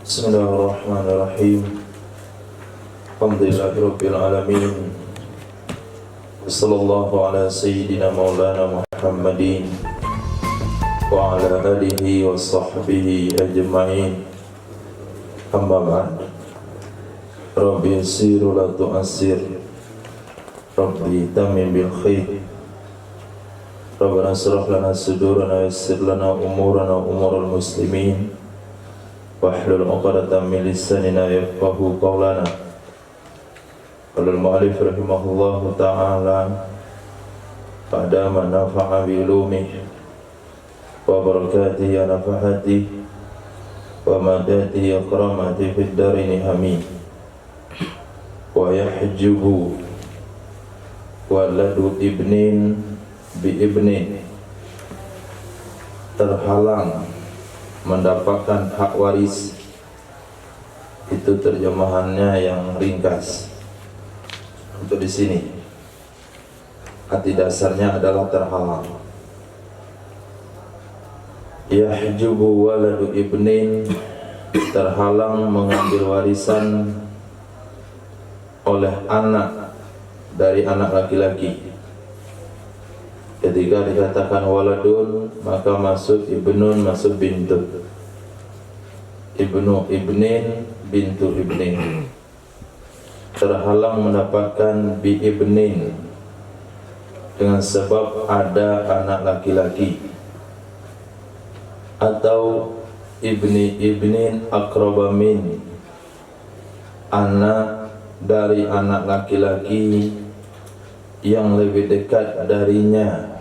Bismillahirrahmanirrahim. Alhamdulillahirabbil alamin. Wassallallahu ala sayyidina maulana Muhammadin wa ala alihi wa sahbihi ajma'in. Amma ba'd. Rabbi yassir wa la tu'assir. Rabbi tamim bil khair. Rabbana shrah lana sudurana wa yassir lana umurana wa umurul muslimin. Wahlul 'uqdatam min lisanina yafqahu qawlana. Qala al-mu'allif rahimahullahu ta'ala pada man nafa'a bi ilmihi wa barakatihi ya nafahati wa madati ya karamati fid darini amin. Wa yahjubu waladu ibnin bi ibnin, terhalang mendapatkan hak waris. Itu terjemahannya yang ringkas. Untuk di sini arti dasarnya adalah terhalang. Yahjubu waladu ibnin, terhalang mengambil warisan oleh anak dari anak laki-laki. Ketika dikatakan waladun, maka maksud ibnun, maksud bintu. Ibnu ibnin, bintu ibnin. Terhalang mendapatkan bi ibnin dengan sebab ada anak laki-laki, atau ibni ibnin aqraba min, anak dari anak laki-laki yang lebih dekat darinya,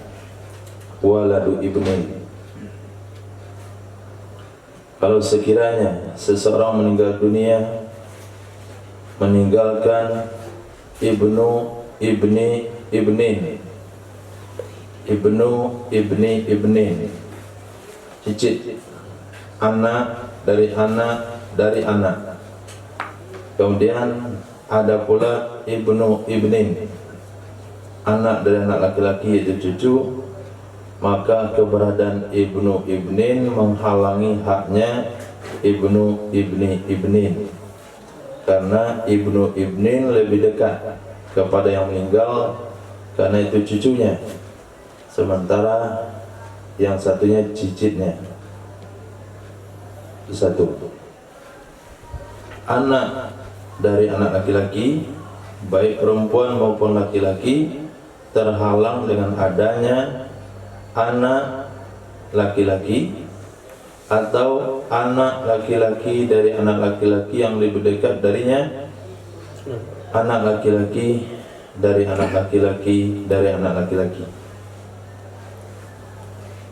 waladu ibnin. Kalau sekiranya seseorang meninggal dunia meninggalkan ibnu ibni ibnin, ibnu ibni ibnin, cicit, anak dari anak dari anak. Kemudian ada pula ibnu ibnin, anak dari anak laki-laki, yaitu cucu. Maka keberadaan ibnu ibnin menghalangi haknya ibnu ibni ibnin, karena ibnu ibnin lebih dekat kepada yang meninggal karena itu cucunya, sementara yang satunya cicitnya. Itu satu. Anak dari anak laki-laki, baik perempuan maupun laki-laki, terhalang dengan adanya anak laki-laki atau anak laki-laki dari anak laki-laki yang lebih dekat darinya, anak laki-laki dari anak laki-laki dari anak laki-laki.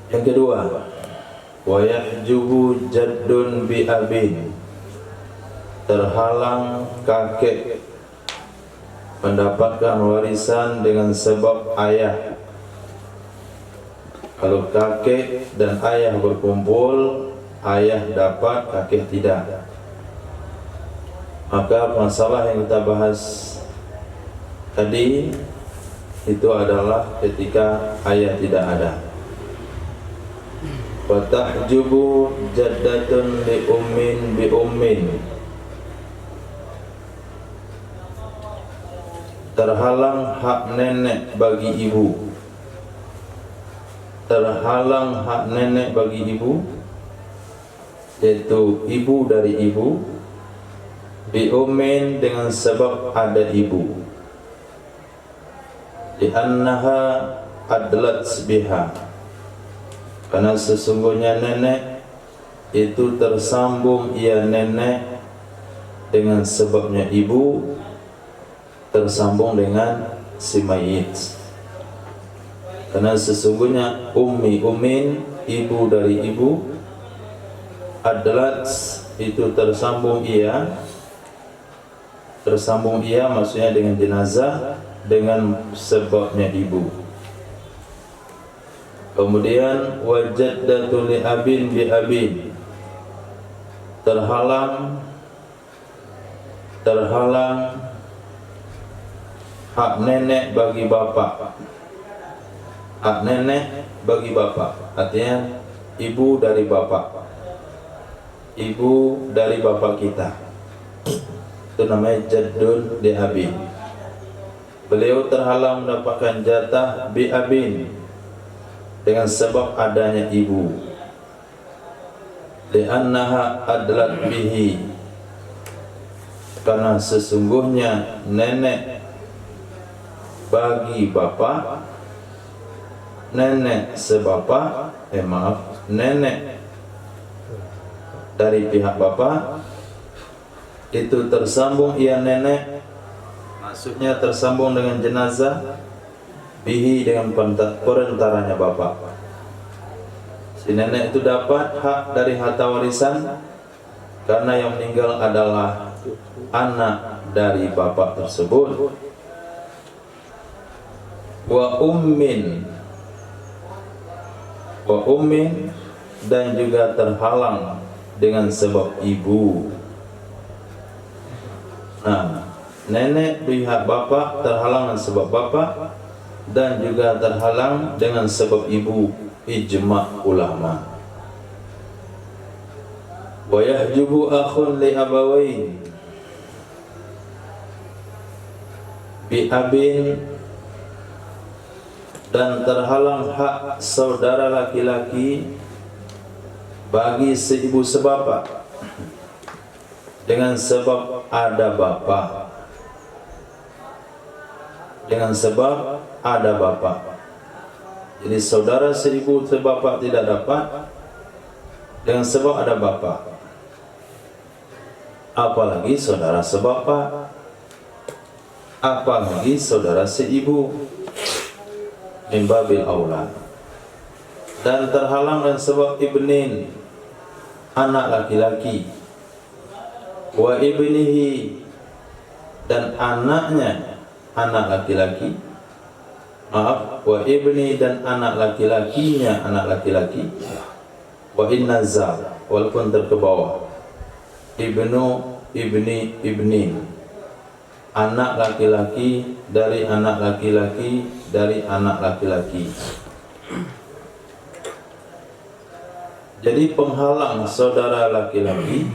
Yang kedua, wa yahjubu jaddun bi abin, terhalang kakek mendapatkan warisan dengan sebab ayah. Kalau kakek dan ayah berkumpul, ayah dapat, kakek tidak. Maka masalah yang kita bahas tadi itu adalah ketika ayah tidak ada. Wa tahjubu jaddatun li ummin bi ummin, terhalang hak nenek bagi ibu. Terhalang hak nenek bagi ibu, yaitu ibu dari ibu, bi ummin, dengan sebab ada ibu, li'annaha adlat biha, karena sesungguhnya nenek itu tersambung, ia nenek dengan sebabnya ibu tersambung dengan si mayit. Karena sesungguhnya ummi ummin, ibu dari ibu, adlat itu tersambung ia maksudnya dengan jenazah dengan sebabnya ibu. Kemudian wajaddatu li abin bi abin, terhalang hak nenek bagi bapak. Hak nenek bagi bapak, artinya ibu dari bapak. ibu dari bapak kita. Itu namanya jaddun li abin. Beliau terhalang mendapatkan jatah bi abin dengan sebab adanya ibu. Li'annaha adlat bihi, karena sesungguhnya nenek bagi bapak, nenek sebapak, nenek dari pihak bapak itu tersambung ia nenek, maksudnya tersambung dengan jenazah, bihi dengan perentaranya bapak. Si nenek itu dapat hak dari harta warisan karena yang meninggal adalah anak dari bapak tersebut. Wa ummin dan juga terhalang dengan sebab ibu. Nah, nenek pihak bapak terhalang dengan sebab bapak dan juga terhalang dengan sebab ibu, ijma' ulama. Wa yahjubu akhun li abawain bi abin, dan terhalang hak saudara laki-laki bagi seibu sebapak dengan sebab ada bapak. Dengan sebab ada bapak. Jadi saudara seibu sebapak tidak dapat dengan sebab ada bapak. Apalagi saudara sebapak, apalagi saudara seibu, min babil aula. Dan terhalang dengan sebab ibnin, anak laki-laki, wa ibnihi, dan anaknya, anak laki-laki, wa ibni, dan anak laki-lakinya, anak laki-laki, wa innazal, walaupun terkebawah, ibnu, ibni, ibnin, anak laki-laki dari anak laki-laki dari anak laki-laki. Jadi penghalang saudara laki-laki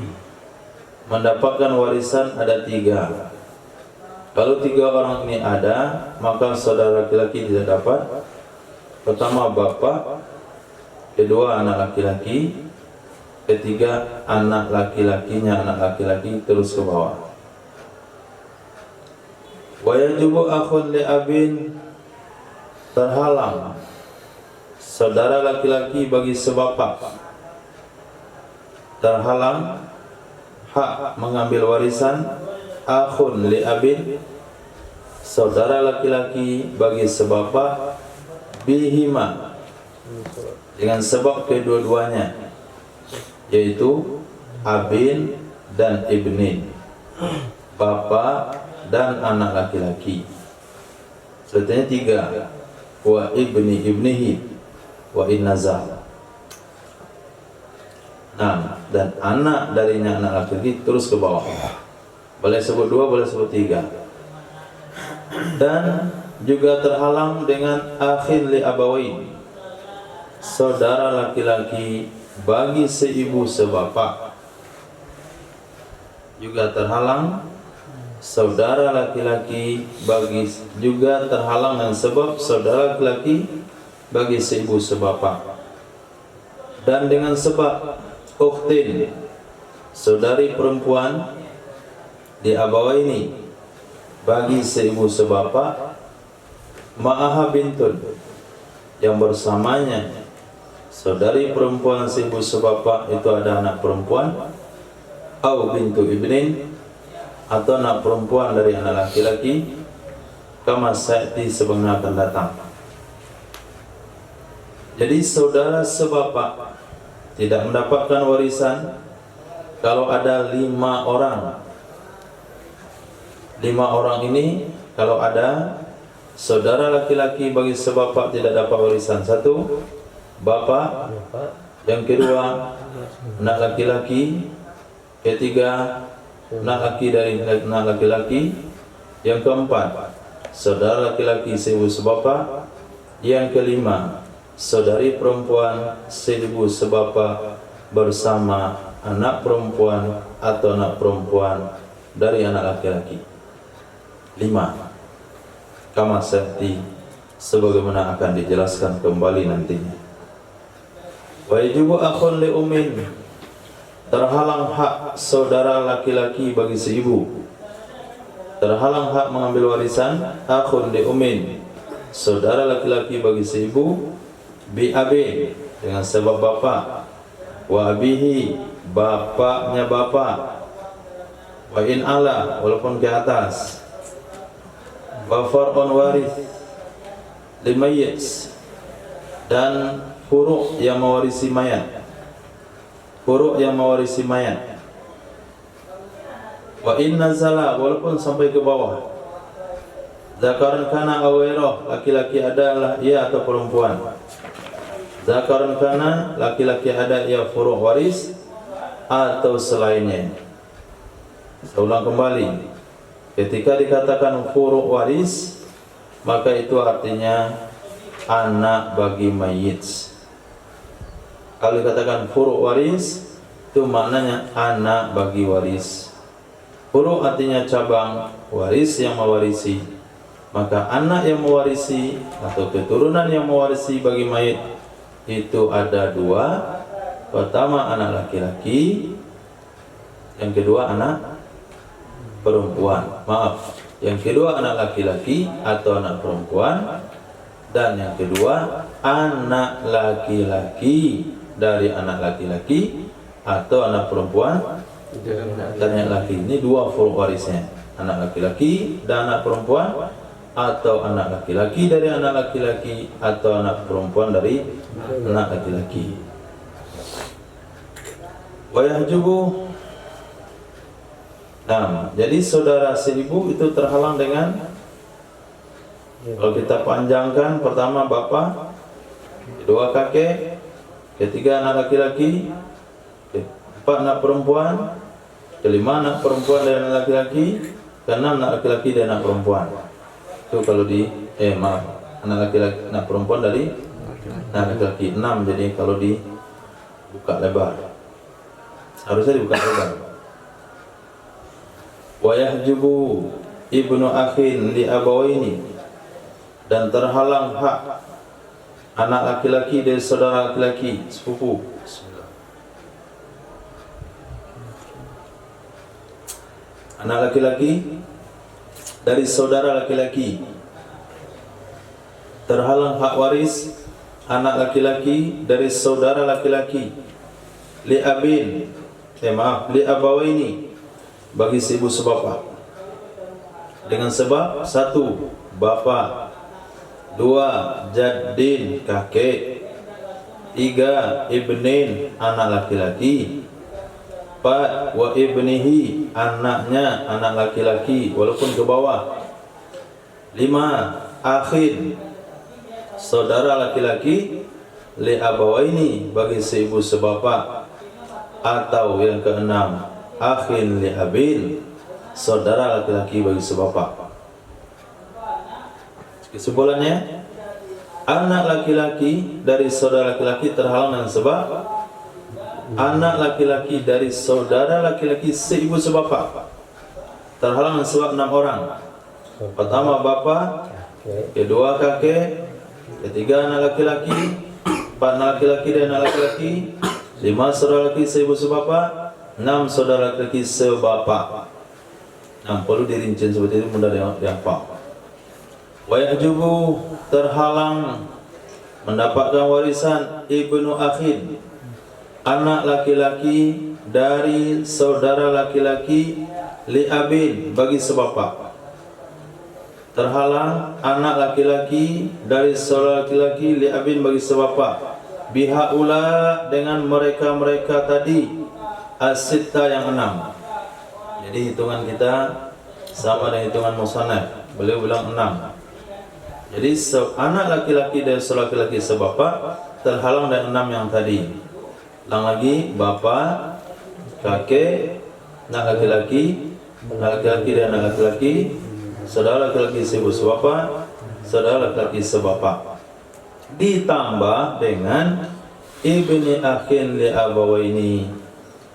mendapatkan warisan ada 3. Kalau 3 orang ini ada, maka saudara laki-laki tidak dapat. Pertama bapak, kedua anak laki-laki, ketiga anak laki-lakinya, anak laki-laki terus ke bawah. Wa yajibu akhun li abin, terhalang saudara laki-laki bagi sebapak, terhalang hak mengambil warisan akhun li abin, saudara laki-laki bagi sebapak, bihima, dengan sebab kedua-duanya, yaitu abin dan ibnin, bapak dan anak laki-laki. Sebetulnya 3, wa ibni ibnihi wa innazal. Nah, dan anak darinya, anak laki-laki terus ke bawah. Boleh sebut 2, boleh sebut 3. Dan juga terhalang dengan akhin li abawain, saudara laki-laki bagi seibu sebapak. Juga terhalang saudara laki-laki bagi, juga terhalang dengan sebab saudara laki-laki bagi seibu sebapak. Dan dengan sebab ukhtin, saudari perempuan di abawaini bagi seibu sebapak, ma'aha bintun, yang bersamanya saudari perempuan seibu sebapak itu ada anak perempuan, au bintu ibnin, atau anak perempuan dari anak laki-laki, kama sa'ti, sebenarnya akan datang. Jadi saudara sebapak tidak mendapatkan warisan kalau ada 5 orang. 5 orang ini kalau ada saudara laki-laki bagi sebapak tidak dapat warisan. 1, bapak. Yang kedua, anak laki-laki. Ketiga, anak laki dari anak laki-laki. Yang keempat, saudara laki-laki seibu sebapak. Yang kelima, saudari perempuan seibu sebapak bersama anak perempuan atau anak perempuan dari anak laki-laki. 5. Kama sayati, sebagaimana akan dijelaskan kembali nantinya. Wa yajibu akhun li ummin, terhalang hak saudara laki-laki bagi seibu. Terhalang hak mengambil warisan akhun li ummin, saudara laki-laki bagi seibu, bi abi, dengan sebab bapak, wa abihi, bapaknya bapak, wa in ala, walaupun ke atas, wa far'un waris limayyit, dan furu' yang mewarisi mayat, furu' yang mewarisi mayat, wa in nazala, walaupun sampai ke bawah, zakaran kana aw ghairah, laki-laki adalah ia atau perempuan, zakaran kana, laki-laki ada ia furu' waris atau selainnya. Saya ulang kembali, ketika dikatakan furu' waris, maka itu artinya anak bagi mayit. Kalau dikatakan furu' waris, itu maknanya anak bagi waris. Furu' artinya cabang, waris yang mewarisi. Maka anak yang mewarisi atau keturunan yang mewarisi bagi mayit itu ada 2. Pertama anak laki-laki, yang kedua anak perempuan. Maaf, yang kedua anak laki-laki atau anak perempuan, dan yang kedua anak laki-laki dari anak laki-laki atau anak perempuan dan anak laki. Ini 2 furu' warisnya, anak laki-laki dan anak perempuan, atau anak laki-laki dari anak laki-laki atau anak perempuan dari anak laki-laki. Wa yahjubu. Nah, jadi saudara seibu itu terhalang dengan, kalau kita panjangkan, pertama bapak, kedua kakek, ketiga anak laki-laki, keempat anak perempuan, kelima anak perempuan dan anak laki-laki, keenam anak laki-laki dan anak perempuan. Itu kalau di anak laki-laki, anak perempuan dari anak laki-laki 6. Jadi kalau dibuka lebar, harusnya dibuka lebar. Wa yahjubu ibnu akhin li abawaini, dan terhalang hak anak laki-laki dari saudara laki-laki sepupu. Anak laki-laki dari saudara laki-laki, terhalang hak waris anak laki-laki dari saudara laki-laki, li abin, li abawaini, bagi si ibu sebapa, dengan sebab 1. Bapa, 2. Jaddin, kakek, 3. Ibnin, anak laki-laki, 4. Wa ibnihi, anaknya, anak laki-laki walaupun ke bawah, 5. Akhin, saudara laki-laki, li abawaini, bagi si ibu sebapa, atau yang ke-6, akhin li abin, saudara laki-laki bagi sebapa. Kesimpulannya, anak laki-laki dari saudara laki-laki terhalang dengan sebab anak laki-laki dari saudara laki-laki seibu sebapa terhalang dengan sebab 6 orang. Pertama bapa, kedua kakek, ketiga anak laki-laki, 4 anak laki-laki dan anak laki-laki, 5 saudara laki seibu sebapa, 6 saudara laki sebapa. Nah, perlu dirincikan seperti itu, mudah dihafal. Wa yahjubu, terhalang mendapatkan warisan ibnu akhin, anak laki-laki dari saudara laki-laki, li abin, bagi sebapa. Terhalang anak laki-laki dari saudara laki-laki, li abin, bagi sebapa, bihaula, dengan mereka-mereka tadi, as-sitta, yang 6. Jadi hitungan kita sama dengan hitungan musannaf. Beliau bilang 6. Jadi anak laki-laki dan saudara laki-laki sebapa terhalang dengan 6 yang tadi. Ulang lagi, bapa, kakek, anak laki-laki dan anak laki-laki, saudara laki-laki seibu sebapa, saudara laki-laki sebapa. Ditambah dengan ibni akhin li abawaini,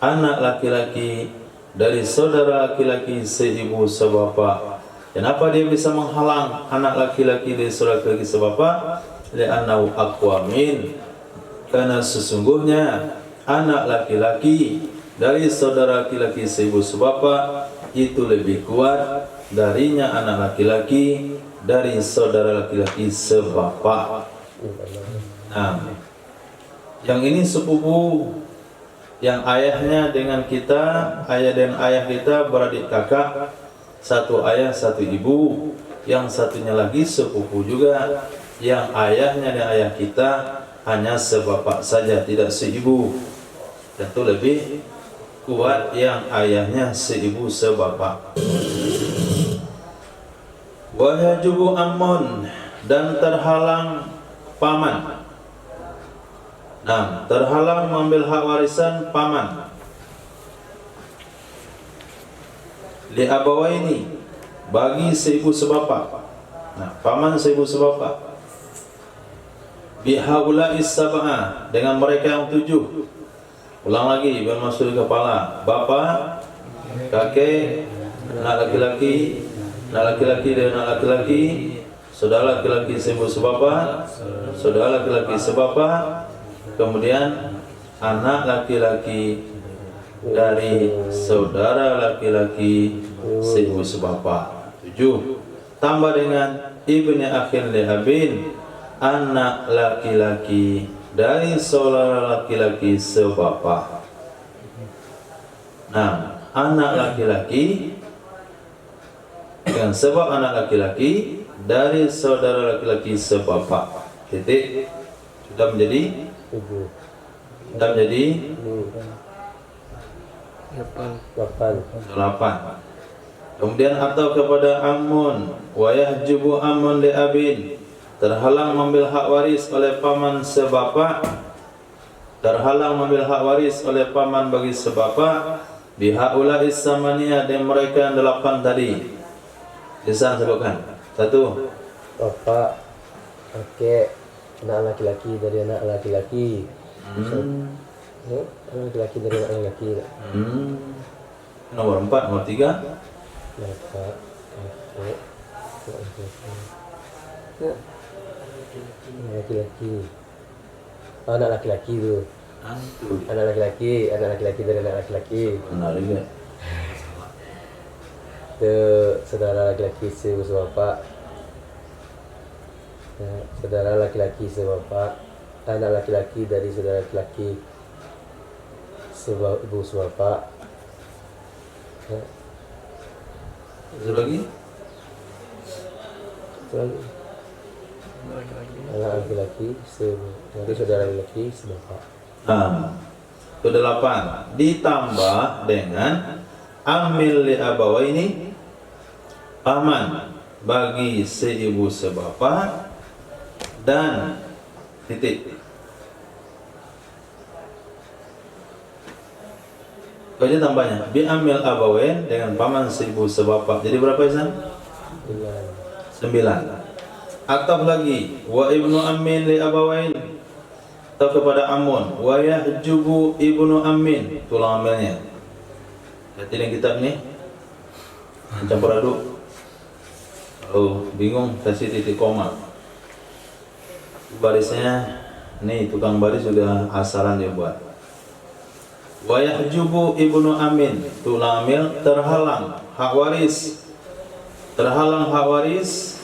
anak laki-laki dari saudara laki-laki seibu sebapa. Kenapa dia bisa menghalang anak laki-laki dari saudara laki-laki sebapa? Li'annahu aqwa min, karena sesungguhnya anak laki-laki dari saudara laki-laki seibu sebapa itu lebih kuat darinya anak laki-laki dari saudara laki-laki sebapa. Nah, yang ini sepupu, yang ayahnya dengan kita, ayah dan ayah kita beradik kakak, satu ayah satu ibu. Yang satunya lagi sepupu juga, yang ayahnya dan ayah kita hanya sebapak saja, tidak seibu. Tentu lebih kuat yang ayahnya seibu sebapak. Wa yajubu ammun, dan terhalang paman. Nah, terhalang mengambil hak warisan paman. Li abawaini, bagi seibu sebapa. Nah, paman seibu sebapa. Bihaula'is sab'ah, dengan mereka yang 7. Ulang lagi biar masuk di kepala. Bapak, kakek, anak laki-laki, anak laki-laki dan anak laki-laki, saudara laki-laki seibu sebapa, saudara laki-laki sebapa, kemudian anak laki-laki dari saudara laki-laki seibu sebapa 7. Tambah dengan ibni akhil li abin, anak laki-laki dari saudara laki-laki sebapa. Nah, anak laki-laki dengan sebab anak laki-laki dari saudara laki-laki sebapa. Titik. Sudah menjadi 7. sudah menjadi 8. Kemudian atau kepada amun wa yahjubu amun li abin, terhalang mengambil hak waris oleh paman sebapa, terhalang mengambil hak waris oleh paman bagi sebapa, bihaula isamania, dan mereka yang 8 tadi. Lisan sebutkan. 1. Bapak, kakek, anak laki-laki dari anak laki-laki. Anak laki-laki dari anak laki-laki. Nomor 4, nomor 3. Bapak, kakek, anak laki-laki. Anak laki-laki tu. Anak laki-laki dari anak laki-laki. Benar juga. Ke saudara laki-laki sebapa. Saudara laki-laki sebapa, anak laki-laki dari saudara laki-laki ibu sebapa. Satu lagi. Anak laki-laki nanti saudara laki-laki sebapa. Ke 8 ditambah dengan amil li abawaini, paman bagi seibu sebapa, dan titik. Kemudian tambahnya bi amil abawain, dengan paman seibu sebapa. Jadi berapa Izan? 9. Atau lagi wa ibnu ammin li abawain, atau kepada amun wa yahjubu ibnu ammin, tulang amilnya. Lihat yang kitab ini campur aduk. Kalau bingung kasih titik koma. Barisnya nih, tukang baris sudah asalan dia buat. Wa yahjubu ibnu amin, tulang amil, terhalang hak waris, terhalang hak waris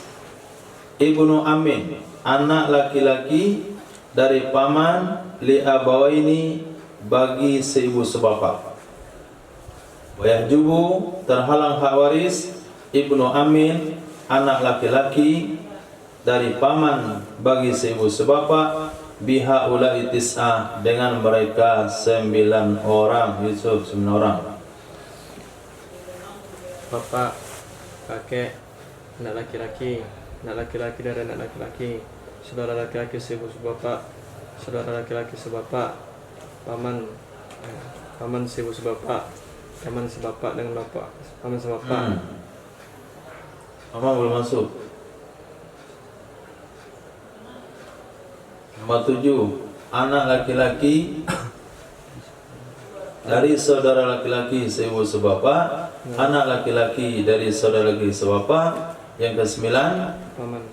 ibnu amin, anak laki-laki dari paman, li abawaini, bagi seibu sebapa. Wa yahjubu, terhalang hak waris ibnu amin, anak laki-laki dari paman bagi seibu sebapa, biha ulai tis'ah, dengan mereka 9 orang. Yusuf 9 orang. Bapak, kakek, anak laki-laki dari anak laki-laki, saudara laki-laki seibu sebapa, saudara laki-laki sebapa, paman seibu sebapa, paman sebapa dengan bapak, paman sebapa. Mama belum masuk. Nomor 7, anak laki-laki dari saudara laki-laki seibu sebapa, anak laki-laki dari saudara laki sebapa. Yang kesembilan, paman,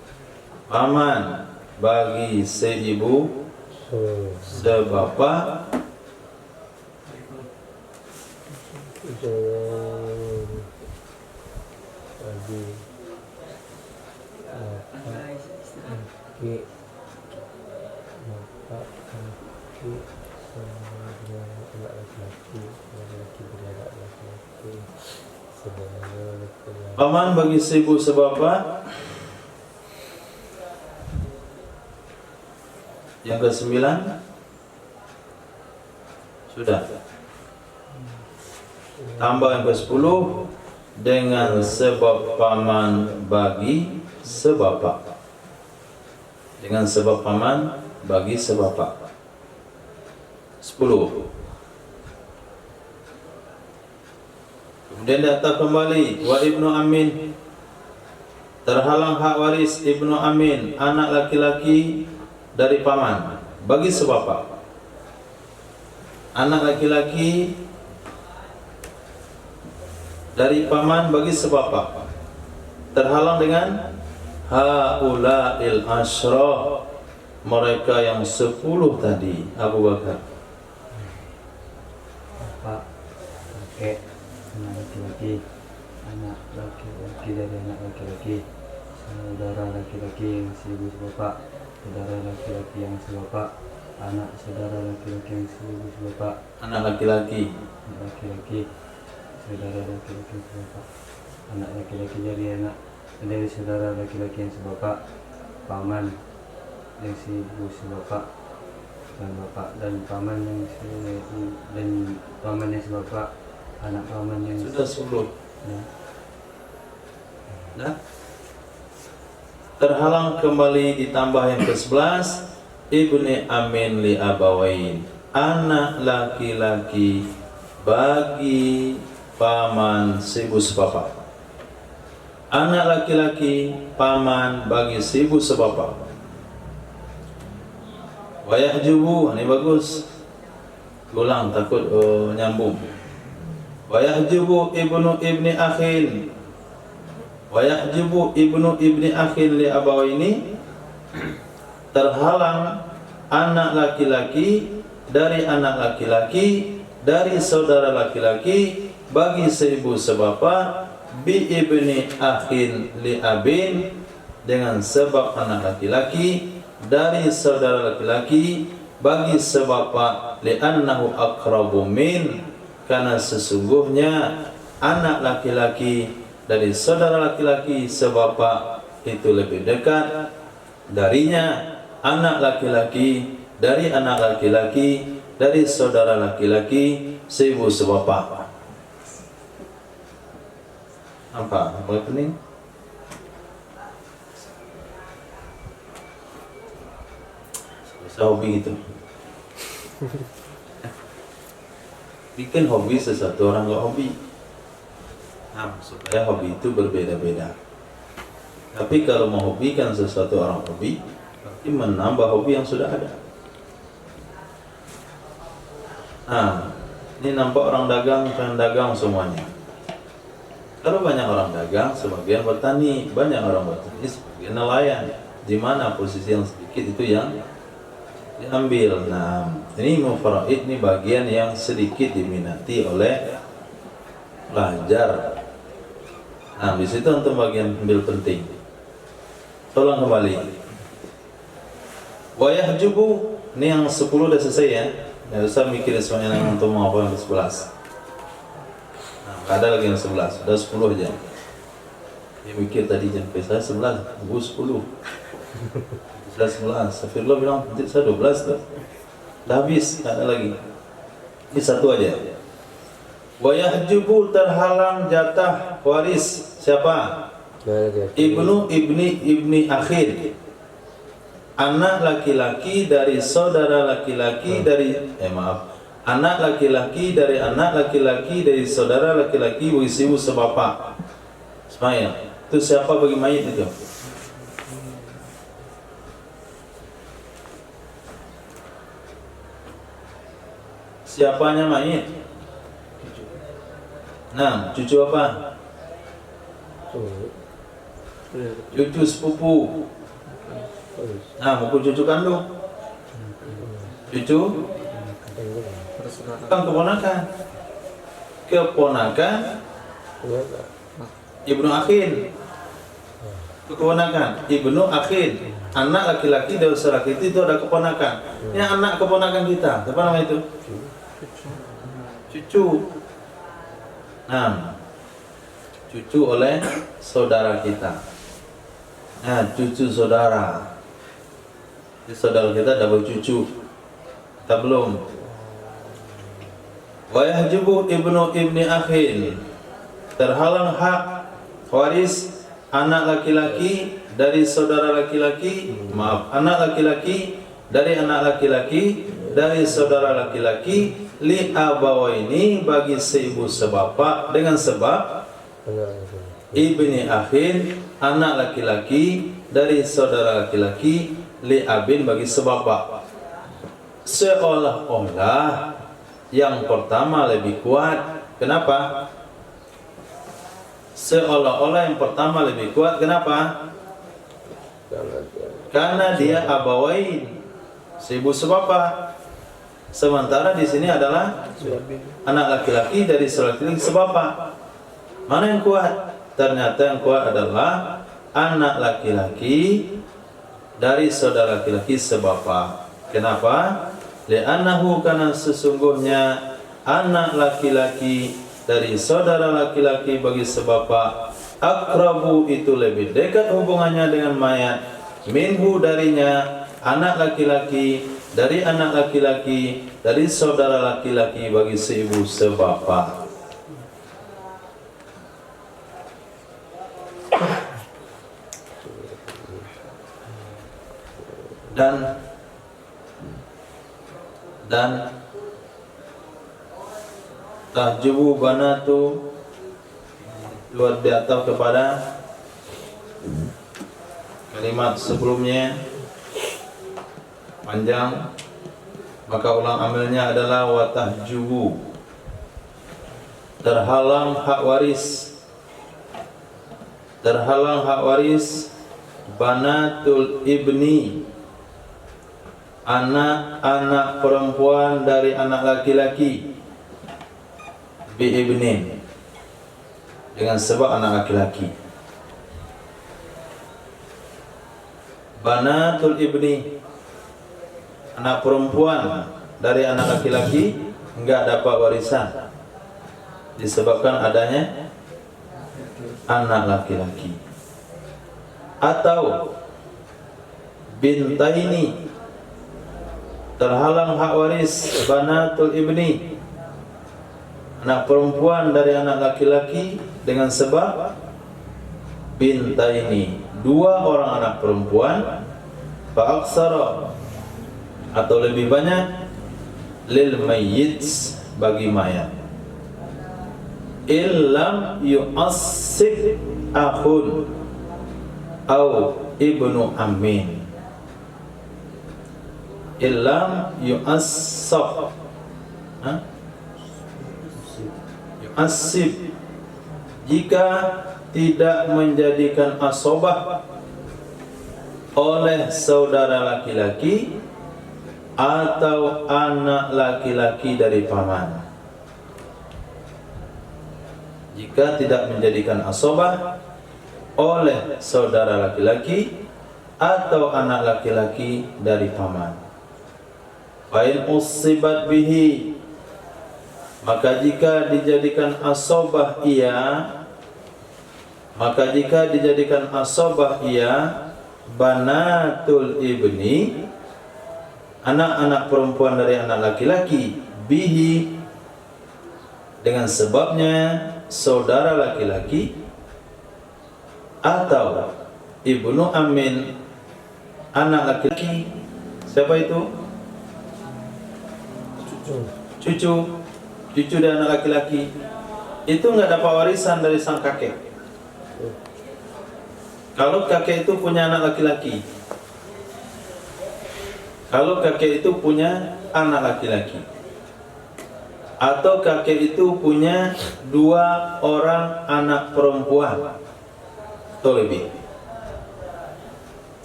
paman bagi seibu sebapa, bagi laki bapak laki saudara anak laki-laki dari anak laki-laki saudara laki-laki. paman bagi seibu sebapa. Yang kesembilan sudah. Tambah yang ke-10 dengan sebab paman bagi sebapa. Dengan sebab paman bagi sebapa. 10. Kemudian data kembali wa ibnu amin, terhalang hak waris ibnu amin, anak laki-laki dari paman bagi sebapa. Anak laki-laki dari paman bagi sebapa, terhalang dengan haula'il asyrah, mereka yang 10 tadi. Abu Bakar. Bapak, kakek, anak laki-laki, anak laki-laki dari anak laki-laki, saudara laki-laki yang seibu sebapak, saudara laki-laki yang sebapak, anak saudara laki-laki yang seibu sebapak, Anak laki-laki anak laki-laki, saudara laki-laki yang sebapak, anak laki-laki dari saudara laki-laki yang sebapak, paman yang seibu sebapak, dan bapak dan paman yang sebapak, anak paman yang sudah 10. ya. Nah, terhalang kembali ditambah yang ke-11, ibni amin li abawain, anak laki-laki bagi paman seibu sebapa. Anak laki-laki paman bagi seibu sebapa. Wayahjubu, ini bagus. Ulang takut nyambung. Wayahjubu ibnu ibni akhin. Wayahjubu ibnu ibni akhin li abawaini, terhalang anak laki-laki dari anak laki-laki dari saudara laki-laki bagi seibu sebapa, bi ibni akhin li abin, dengan sebab anak laki-laki dari saudara laki-laki bagi sebapa, li'annahu aqrabu min, karena sesungguhnya anak laki-laki dari saudara laki-laki sebapa itu lebih dekat darinya anak laki-laki dari anak laki-laki dari saudara laki-laki seibu sebapa. Apa? Mulai pening? Hobi gitu. Bikin hobi sesuatu orang nggak hobi. Nah, supaya hobi itu berbeda-beda. Tapi kalau menghobikan sesuatu orang hobi, berarti menambah hobi yang sudah ada. Nah, ini nampak orang dagang, pengen dagang semuanya. Kalau banyak orang dagang, sebagian bertani, banyak orang bertani, sebagian nelayan. Di mana posisi yang sedikit itu yang diambil. Nah, ini mufaraid, ini bagian yang sedikit diminati oleh pelajar. Nah, di situ untuk bagian ambil penting. Tolong kembali. Wayahjubu, ini yang 10 udah selesai ya. Ya usah mikir semuanya yang untuk mau apa yang ke-11. Nah, ada lagi yang 11, udah 10 aja. Dia mikir tadi sampai saya 11, Bu 10. 11, Safirullah bilang nanti saya 12 tuh. Dah habis, tak ada lagi. Ini satu aja. Wayahjubu, terhalang jatah waris siapa? Ibnu ibni akhir, anak laki-laki dari saudara laki-laki dari anak laki-laki dari anak laki-laki dari saudara laki-laki wisibu sebapa. Ismail, itu siapa bagi mayit itu? Siapanya mayit? Nah, cucu apa? Cucu sepupu. Nah, bukan cucu kandung. Cucu kan keponakan. Keponakan ibnu akhin. Keponakan ibnu akhin. Anak laki-laki dari saudara kita itu ada keponakan. Ini anak keponakan kita. Apa nama itu? Cucu. Nah, cucu oleh saudara kita. Nah, cucu saudara. Jadi saudara kita double cucu. Kita belum. Wa yahjubu ibnu ibni akhin. Terhalang hak waris anak laki-laki dari saudara laki-laki. Maaf, anak laki-laki dari anak laki-laki dari saudara laki-laki li abawaini bagi seibu sebapak dengan sebab ibni akhin anak laki-laki dari saudara laki-laki li abin bagi sebapak. Seolah-olah yang pertama lebih kuat. Kenapa? Seolah-olah yang pertama lebih kuat. Kenapa? Karena dia abawain, seibu sebapak. Sementara di sini adalah anak laki-laki dari saudara laki-laki sebapak. Mana yang kuat? Ternyata yang kuat adalah anak laki-laki dari saudara laki-laki sebapak. Kenapa? Li'annahu, karena sesungguhnya anak laki-laki dari saudara laki-laki bagi sebapak akrabu itu lebih dekat hubungannya dengan mayat minhu darinya anak laki-laki dari anak laki-laki dari saudara laki-laki bagi seibu sebapak. Dan tahjubu banatu luar di atas kepada kalimat sebelumnya panjang, maka ulang amilnya adalah wa tahjubu, terhalang hak waris banatul ibni, anak-anak perempuan dari anak laki-laki, bi ibnin, dengan sebab anak laki-laki. Banatul ibni, anak perempuan dari anak laki-laki enggak dapat warisan disebabkan adanya anak laki-laki. Atau bintaini, terhalang hak waris banatul ibni, anak perempuan dari anak laki-laki dengan sebab bintaini, dua orang anak perempuan, fa aksara, atau lebih banyak, lil mayyit, bagi mayat, illam yu'assib akhun au ibnu amin, illam yu'assab yu'assib, jika tidak menjadikan asobah oleh saudara laki-laki atau anak laki-laki dari paman. Jika tidak menjadikan asobah oleh saudara laki-laki atau anak laki-laki dari paman. Fa'in ussibat bihi, maka jika dijadikan asobah ia, banatul ibni, anak-anak perempuan dari anak laki-laki, bihi, dengan sebabnya saudara laki-laki, atau ibnu amin, anak laki-laki. Siapa itu? Cucu dari anak laki-laki. Itu nggak dapat warisan dari sang kakek. Kalau kakek itu punya anak laki-laki, kalau kakek itu punya anak laki-laki, atau kakek itu punya 2 orang anak perempuan atau lebih.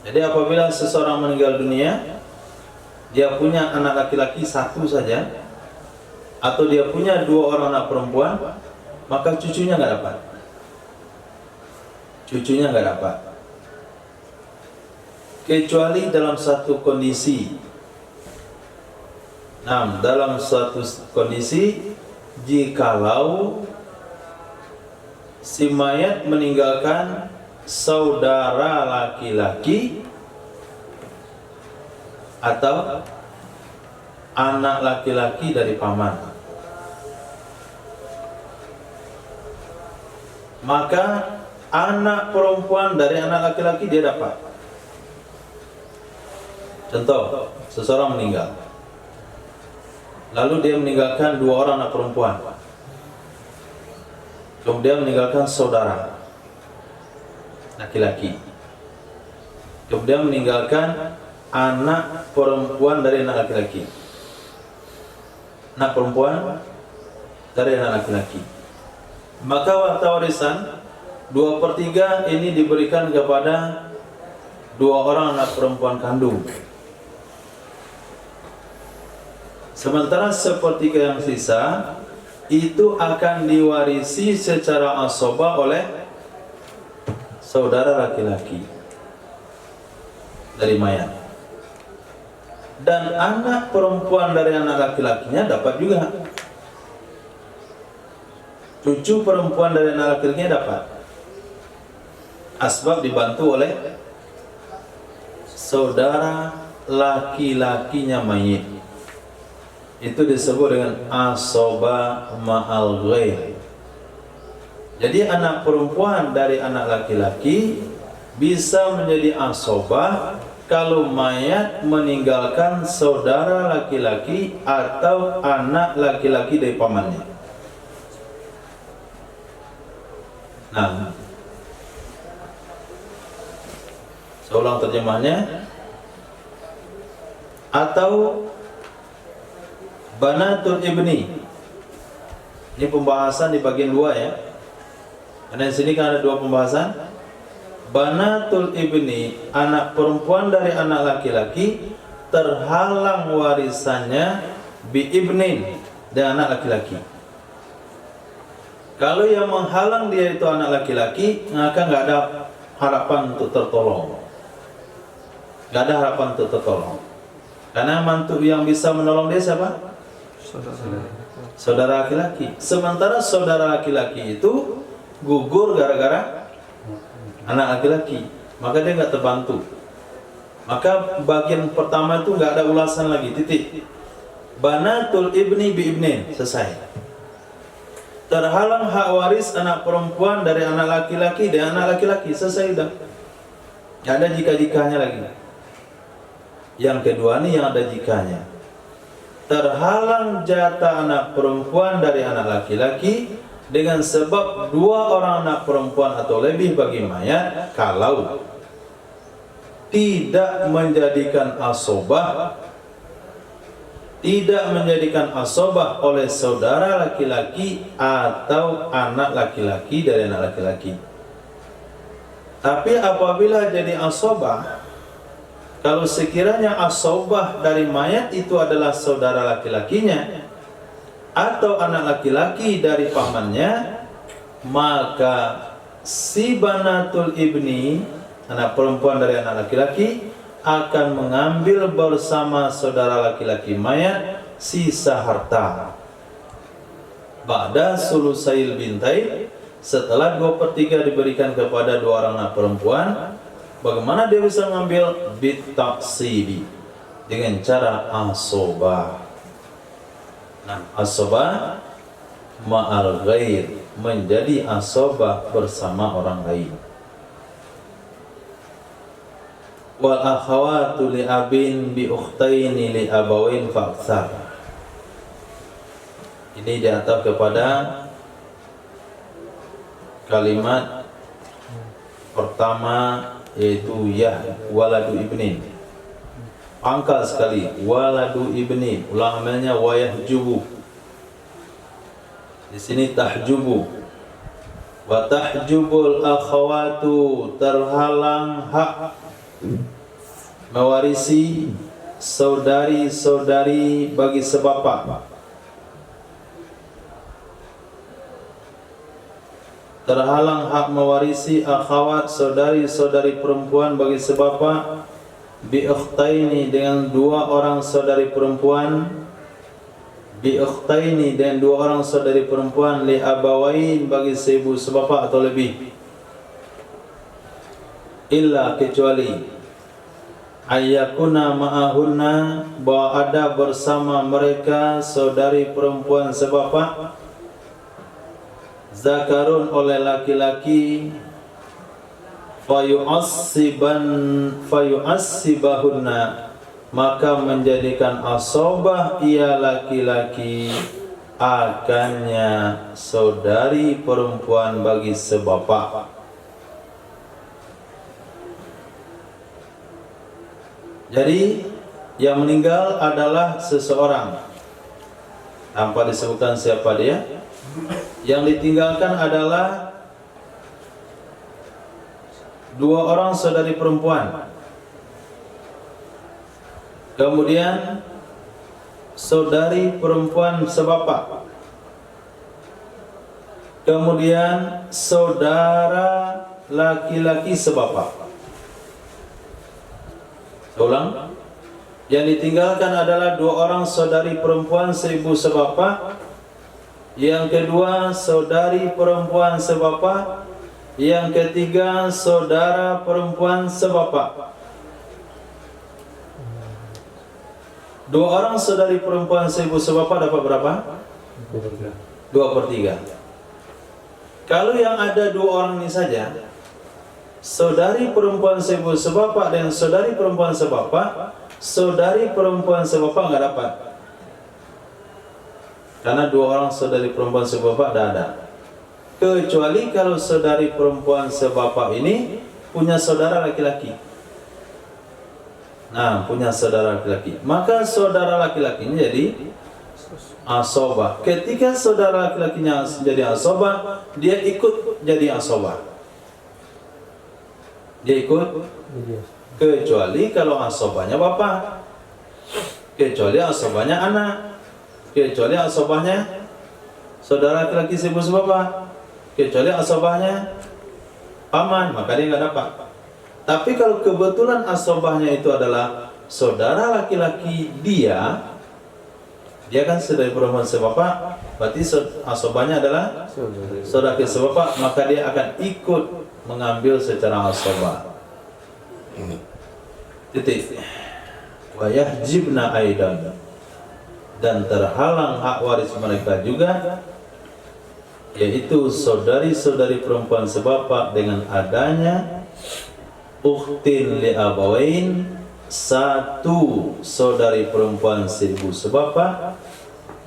Jadi apabila seseorang meninggal dunia, dia punya anak laki-laki 1 saja, atau dia punya 2 orang anak perempuan, maka cucunya nggak dapat. Cucunya nggak dapat. Kecuali dalam satu kondisi. Nah, dalam suatu kondisi, jikalau si mayat meninggalkan saudara laki-laki atau anak laki-laki dari paman, maka anak perempuan dari anak laki-laki dia dapat. Contoh, seseorang meninggal, lalu dia meninggalkan 2 orang anak perempuan, kemudian meninggalkan saudara laki-laki, kemudian meninggalkan anak perempuan dari anak laki-laki, anak perempuan dari anak laki-laki. Maka harta warisan 2/3 ini diberikan kepada 2 orang anak perempuan kandung. Sementara 1/3 yang sisa itu akan diwarisi secara asabah oleh saudara laki-laki dari mayat. Dan anak perempuan dari anak laki-lakinya dapat juga. Cucu perempuan dari anak laki-lakinya dapat. Asbab dibantu oleh saudara laki-lakinya mayit. Itu disebut dengan asabah ma'al ghair. Jadi anak perempuan dari anak laki-laki bisa menjadi asabah kalau mayat meninggalkan saudara laki-laki atau anak laki-laki dari pamannya. Nah, saya ulang terjemahnya. Atau banatul ibni. Ini pembahasan di bagian 2 ya. Karena di sini kan ada 2 pembahasan. Banatul ibni, anak perempuan dari anak laki-laki terhalang warisannya bi ibnin, dengan anak laki-laki. Kalau yang menghalang dia itu anak laki-laki, maka nggak ada harapan untuk tertolong. Nggak ada harapan untuk tertolong. Karena mantu yang bisa menolong dia siapa? Saudara laki-laki. Sementara saudara laki-laki itu gugur gara-gara anak laki-laki, maka dia nggak terbantu. Maka bagian pertama itu nggak ada ulasan lagi, titik. Banatul ibni bi ibnin, selesai. Terhalang hak waris anak perempuan dari anak laki-laki dan anak laki-laki, selesai udah. Nggak ada jika-jikanya lagi. Yang kedua nih yang ada jikanya. Terhalang jatah anak perempuan dari anak laki-laki dengan sebab 2 orang anak perempuan atau lebih bagi mayat kalau tidak menjadikan asabah oleh saudara laki-laki atau anak laki-laki dari anak laki-laki. Tapi apabila jadi asabah, kalau sekiranya asabah dari mayat itu adalah saudara laki-lakinya atau anak laki-laki dari pamannya, maka si banatul ibni, anak perempuan dari anak laki-laki, akan mengambil bersama saudara laki-laki mayat sisa harta. Ba'da sulusail bintai, setelah 2/3 diberikan kepada 2 orang anak perempuan, bagaimana dia bisa mengambil bitaksibi? Dengan cara asabah. Nah, asabah ma'al ghair, menjadi asabah bersama orang lain. Wal akhawatu li abin bi ukhtaini li abawain fa'aksar. Ini diatap kepada kalimat pertama, yaitu ya waladu ibnin. Pangkal sekali, waladu ibnin. Ulangannya wayahjubu. Di sini tahjubu. Wa tahjubul akhawatu, terhalang hak mewarisi saudari-saudari bagi sebapa. Terhalang hak mewarisi akhawat, saudari-saudari perempuan bagi sebapa, bi ukhtaini, dengan dua orang saudari perempuan, bi ukhtaini, dengan dua orang saudari perempuan, li abawain, bagi seibu sebapa atau lebih, illa, kecuali, ayyakuna ma'ahunna, bahwa ada bersama mereka saudari perempuan sebapa, zakarun, oleh laki-laki, fayu'assibahunna, maka menjadikan asobah ia laki-laki akannya saudari perempuan bagi sebapa. Jadi yang meninggal adalah seseorang tanpa disebutkan siapa dia. Yang ditinggalkan adalah dua orang saudari perempuan, kemudian saudari perempuan sebapa, kemudian saudara laki-laki sebapa. Ulang. Yang ditinggalkan adalah dua orang saudari perempuan seibu sebapa, yang kedua saudari perempuan sebapa, yang ketiga saudara perempuan sebapa. Dua orang saudari perempuan seibu sebapa dapat berapa? 2/3. Kalau yang ada dua orang ini saja, saudari perempuan seibu sebapa dan saudari perempuan sebapa, saudari perempuan sebapa nggak dapat, karena dua orang saudari perempuan sebapa tidak ada. Kecuali kalau saudari perempuan sebapa ini punya saudara laki-laki. Nah, punya saudara laki-laki, maka saudara laki-lakinya jadi asobah. Ketika saudara laki-lakinya jadi asobah, dia ikut jadi asobah. Dia ikut, kecuali kalau asobahnya bapak, kecuali asobahnya anak, kecuali asobahnya saudara laki-laki seibu sebapa, kecuali asobahnya paman, maka dia nggak dapat. Tapi kalau kebetulan asobahnya itu adalah saudara laki-laki dia kan saudari perempuan sebapa, berarti asobahnya adalah saudara laki sebapa, maka dia akan ikut mengambil secara asobah. Titik. Wa yahjibna aidan, dan terhalang hak waris mereka juga, yaitu saudari-saudari perempuan sebapa dengan adanya ukhtin li abawain, satu saudari perempuan seibu sebapa,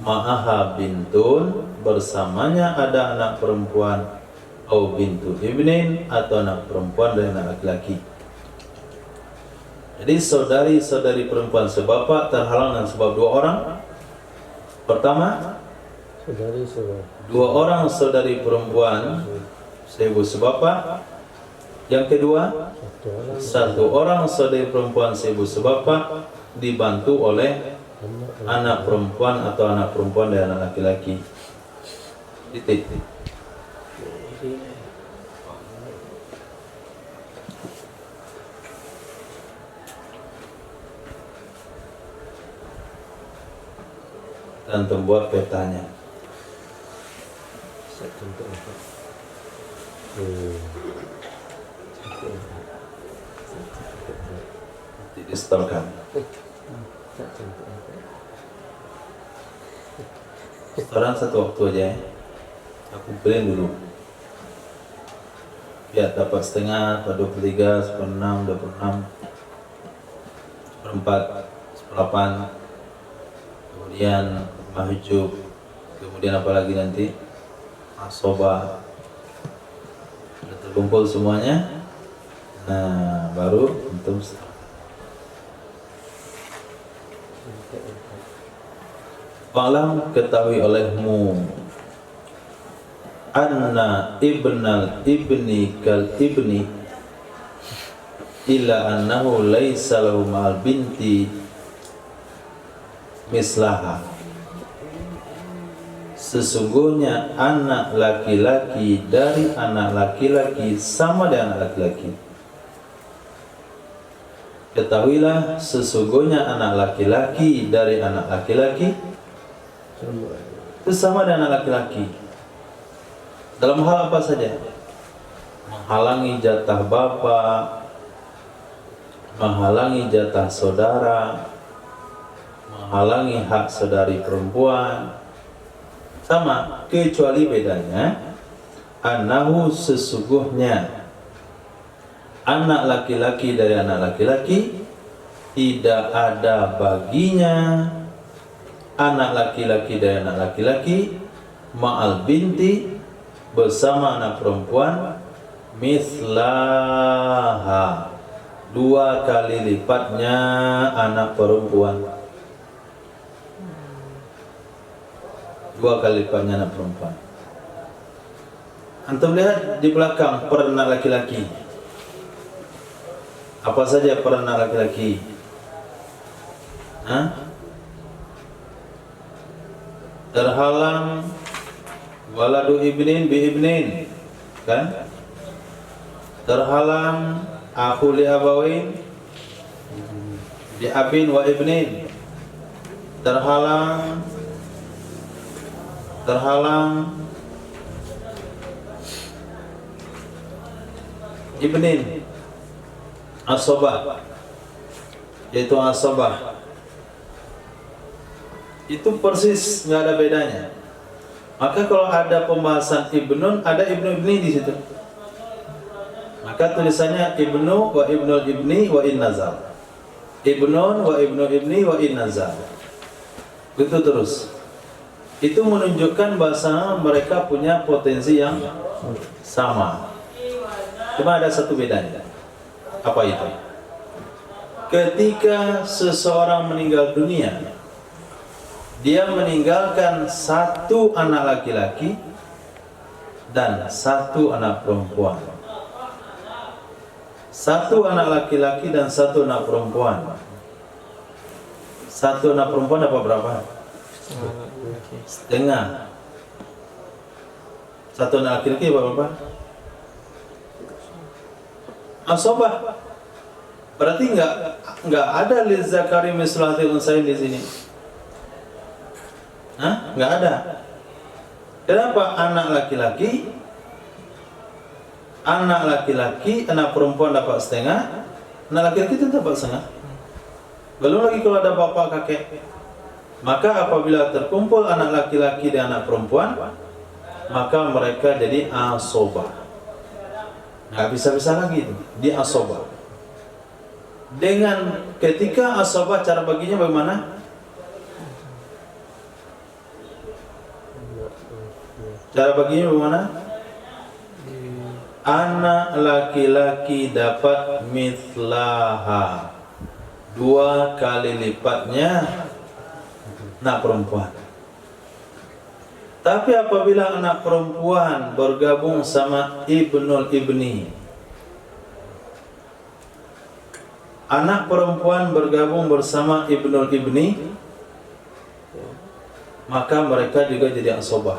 ma'aha bintun, bersamanya ada anak perempuan, au bintu ibnin, atau anak perempuan dari anak laki-laki. Jadi saudari-saudari perempuan sebapa terhalang dengan sebab dua orang. Pertama, dua orang saudari perempuan seibu sebapa. Yang kedua, satu orang saudari perempuan seibu sebapa dibantu oleh anak perempuan atau anak perempuan dari anak laki-laki. Titik. Dan membuat petanya. Distorkan. Sekarang satu waktu aja ya. Aku kumpulin dulu. Ya, dapat setengah, 23, 16, 26, 4, 8. Kemudian mahjub. Kemudian apa lagi nanti? Asobah. Sudah terkumpul semuanya. Nah, baru untuk Fa'lam, ketahui olehmu, anna ibnal ibni kal ibni illa annahu laisa lahu ma'al binti mislaha. Sesungguhnya anak laki-laki dari anak laki-laki sama dengan anak laki-laki. Ketahuilah sesungguhnya anak laki-laki dari anak laki-laki itu sama dengan anak laki-laki. Dalam hal apa saja? Menghalangi jatah bapak, menghalangi jatah saudara, menghalangi hak saudari perempuan, sama, kecuali bedanya annahu sesungguhnya anak laki-laki dari anak laki-laki tidak ada baginya anak laki-laki dari anak laki-laki ma'al binti bersama anak perempuan mislaha 2 kali lipatnya anak perempuan. 2 kali lipatnya anak perempuan. Antum lihat di belakang peran anak laki-laki. Apa saja peran anak laki-laki? Terhalang waladu ibnin bi ibnin, kan? Terhalang akhu li abawain bi abin wa ibnin. Terhalang ibnin asobah, yaitu asobah. Itu persis, nggak ada bedanya. Maka kalau ada pembahasan ibnun, ada ibnu ibni di situ. Maka tulisannya ibnu wa ibnul ibni wa in nazal. Ibnun wa ibnu ibni wa in nazal. Begitu terus. Itu menunjukkan bahasa mereka punya potensi yang sama. Cuma ada satu bedanya. Apa itu? Ketika seseorang meninggal dunia, dia meninggalkan 1 anak laki-laki dan 1 anak perempuan. 1 anak laki-laki dan 1 anak perempuan. 1 anak perempuan dapat berapa? Setengah. 1 anak laki-laki dapat berapa? Asobah. Berarti enggak ada lizzakari mislatil unsayain di sini. Enggak ada. Kenapa? Anak laki-laki, anak perempuan dapat setengah, anak laki-laki itu dapat setengah. Belum lagi kalau ada bapak kakek. Maka apabila terkumpul anak laki-laki dan anak perempuan, maka mereka jadi asobah. Nggak bisa-bisa lagi itu, dia asobah. Dengan ketika asobah, cara baginya bagaimana? Cara baginya bagaimana? Anak laki-laki dapat mithlaha, 2 kali lipatnya anak perempuan. Tapi apabila anak perempuan bergabung sama ibnul ibni, anak perempuan bergabung bersama ibnul ibni, maka mereka juga jadi asobah.